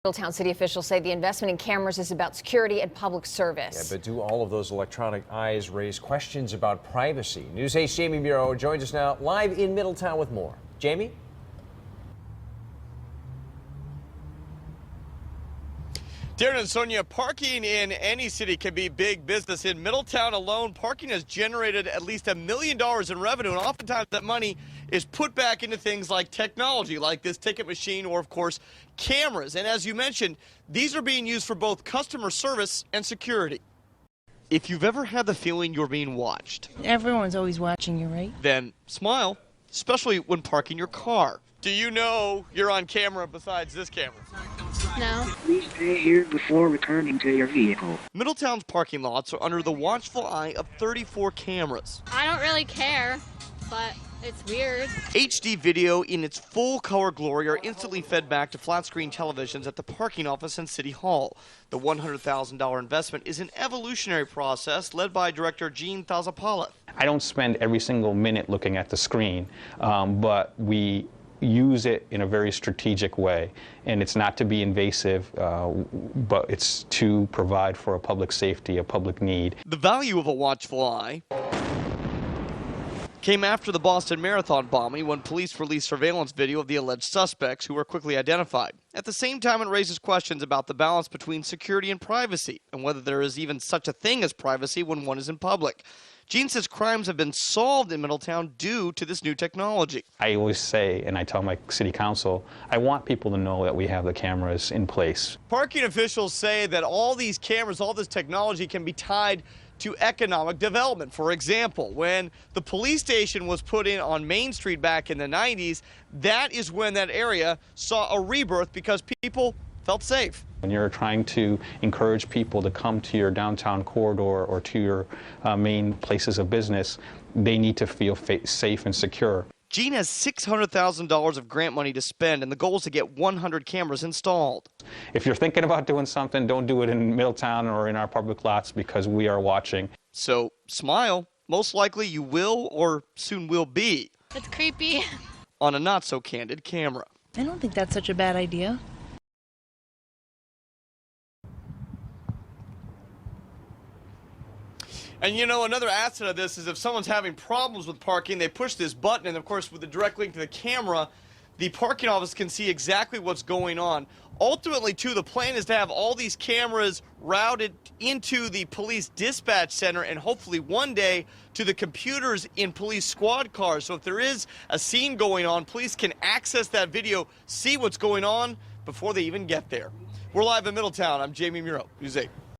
Middletown city officials say the investment in cameras is about security and public service. Yeah, but do all of those electronic eyes raise questions about privacy? News 8's Jamie Muro joins us now live in Middletown with more. Jamie? Darren and Sonia, parking in any city can be big business. In Middletown alone, parking has generated at least $1 million in revenue, and oftentimes that money is put back into things like technology, like this ticket machine or, of course, cameras. And as you mentioned, these are being used for both customer service and security. If you've ever had the feeling you're being watched, everyone's always watching you, right? Then smile, especially when parking your car. Do you know you're on camera besides this camera? No. Please stay here before returning to your vehicle. Middletown's parking lots are under the watchful eye of 34 cameras. I don't really care, but it's weird. HD video in its full color glory are instantly fed back to flat screen televisions at the parking office and City Hall. The $100,000 investment is an evolutionary process led by director Gene Thazapalith. I don't spend every single minute looking at the screen, but we use it in a very strategic way, and it's not to be invasive, but it's to provide for a public safety, a public need. The value of a watchful eye came after the Boston Marathon bombing, when police released surveillance video of the alleged suspects, who were quickly identified. At the same time, it raises questions about the balance between security and privacy, and whether there is even such a thing as privacy when one is in public. Gene says crimes have been solved in Middletown due to this new technology. I always say, and I tell my city council, I want people to know that we have the cameras in place. Parking officials say that all these cameras, all this technology can be tied to economic development. For example, when the police station was put in on Main Street back in the 90s, that is when that area saw a rebirth because people felt safe. When you're trying to encourage people to come to your downtown corridor or to your main places of business, they need to feel safe and secure. Gene has $600,000 of grant money to spend, and the goal is to get 100 cameras installed. If you're thinking about doing something, don't do it in Middletown or in our public lots, because we are watching. So smile. Most likely you will or soon will be. It's creepy. On a not-so-candid camera. I don't think that's such a bad idea. And you know, another asset of this is if someone's having problems with parking, they push this button, and of course with the direct link to the camera, the parking office can see exactly what's going on. Ultimately, too, the plan is to have all these cameras routed into the police dispatch center and hopefully one day to the computers in police squad cars. So if there is a scene going on, police can access that video, see what's going on before they even get there. We're live in Middletown. I'm Jamie Muro, News 8.